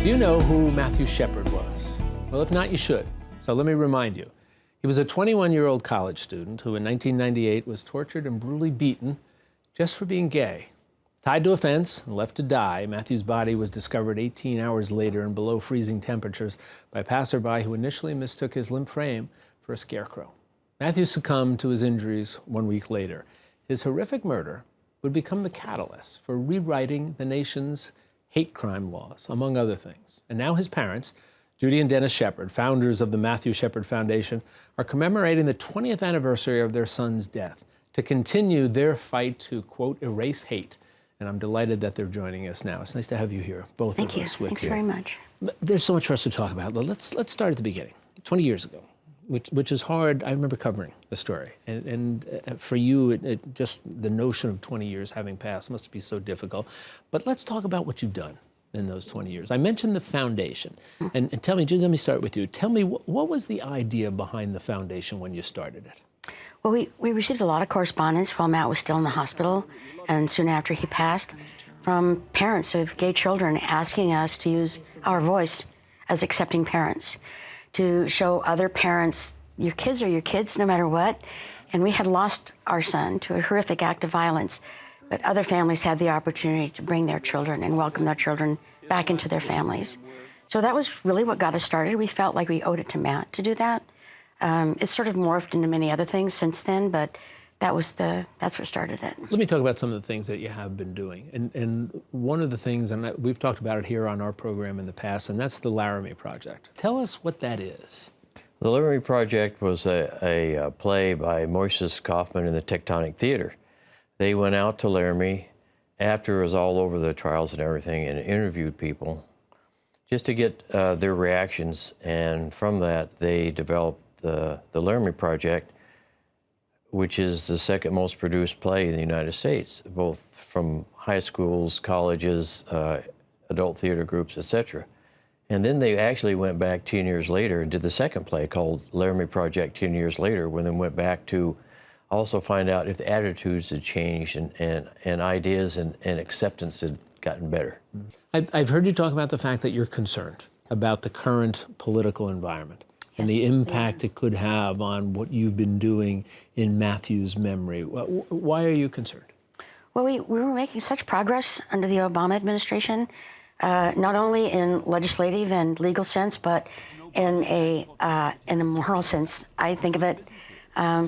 Do you know who Matthew Shepard was? Well, if not, you should. So let me remind you. He was a 21-year-old college student who in 1998 was tortured and brutally beaten just for being gay. Tied to a fence and left to die, Matthew's body was discovered 18 hours later in below freezing temperatures by a passerby who initially mistook his limp frame for a scarecrow. Matthew succumbed to his injuries 1 week later. His horrific murder would become the catalyst for rewriting the nation's hate crime laws, among other things. And now his parents, Judy and Dennis Shepard, founders of the Matthew Shepard Foundation, are commemorating the 20th anniversary of their son's death to continue their fight to, quote, erase hate. And I'm delighted that they're joining us now. It's nice to have you here, both of us with you. Thanks very much. There's so much for us to talk about. Let's start at the beginning. 20 years ago, which is hard. I remember covering the story. And for you, just the notion of 20 years having passed must be so difficult. But let's talk about what you've done in those 20 years. I mentioned the foundation. And tell me, Judy, let me start with you. Tell me, what was the idea behind the foundation when you started it? Well, we received a lot of correspondence while Matt was still in the hospital and soon after he passed from parents of gay children asking us to use our voice as accepting parents, to show other parents, your kids are your kids no matter what. And we had lost our son to a horrific act of violence, but other families had the opportunity to bring their children and welcome their children back into their families. So that was really what got us started. We felt like we owed it to Matt to do that. It's sort of morphed into many other things since then, but that's what started it. Let me talk about some of the things that you have been doing. And one of the things, and we've talked about it here on our program in the past, and that's the Laramie Project. Tell us what that is. The Laramie Project was a play by Moises Kaufman in the Tectonic Theater. They went out to Laramie after it was all over the trials and everything and interviewed people just to get their reactions. And from that, they developed the Laramie Project, which is the second most produced play in the United States, both from high schools, colleges, adult theater groups, etc. And then they actually went back 10 years later and did the second play called Laramie Project 10 years later, when they went back to also find out if the attitudes had changed and ideas and acceptance had gotten better. I've heard you talk about the fact that you're concerned about the current political environment and the impact it could have on what you've been doing in Matthew's memory. Why are you concerned? Well, we were making such progress under the Obama administration, not only in legislative and legal sense, but in a moral sense. I think of it,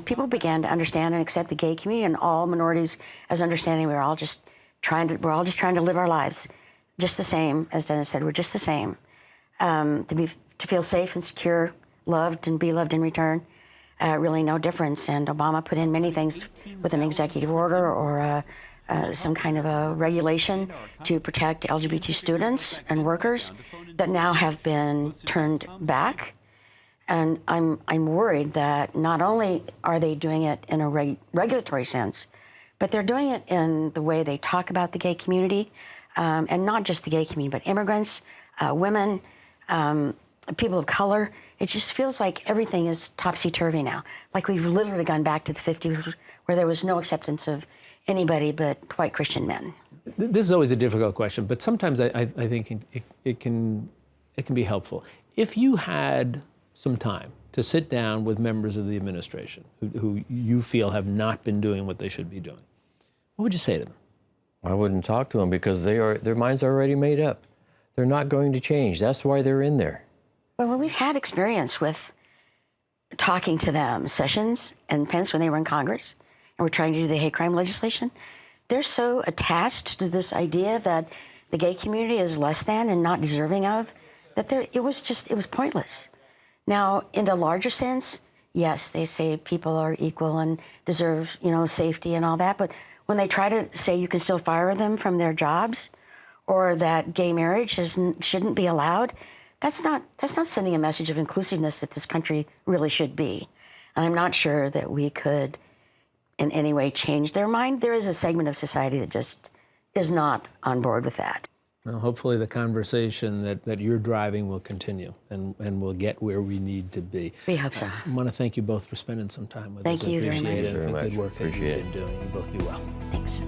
people began to understand and accept the gay community and all minorities as understanding we're all just trying to live our lives just the same. As Dennis said, we're just the same. To feel safe and secure, loved and be loved in return, really no difference. And Obama put in many things with an executive order or some kind of a regulation to protect LGBT students and workers that now have been turned back. And I'm worried that not only are they doing it in a regulatory sense, but they're doing it in the way they talk about the gay community, and not just the gay community, but immigrants, women, people of color. It just feels like everything is topsy-turvy now. Like we've literally gone back to the 50s where there was no acceptance of anybody but white Christian men. This is always a difficult question, but sometimes I think it can be helpful. If you had some time to sit down with members of the administration who you feel have not been doing what they should be doing, what would you say to them? I wouldn't talk to them because their minds are already made up. They're not going to change. That's why they're in there. Well, we've had experience with talking to them, Sessions and Pence when they were in Congress, and we're trying to do the hate crime legislation. They're so attached to this idea that the gay community is less than and not deserving of, that it was pointless. Now, in a larger sense, yes, they say people are equal and deserve, safety and all that, but when they try to say you can still fire them from their jobs or that gay marriage shouldn't be allowed, that's not sending a message of inclusiveness that this country really should be. And I'm not sure that we could in any way change their mind. There is a segment of society that just is not on board with that. Well, hopefully the conversation that you're driving will continue and we'll get where we need to be. We hope so. I want to thank you both for spending some time with us. Thank you very much. Appreciate it for the good work that you've been doing. You both do well. Thanks.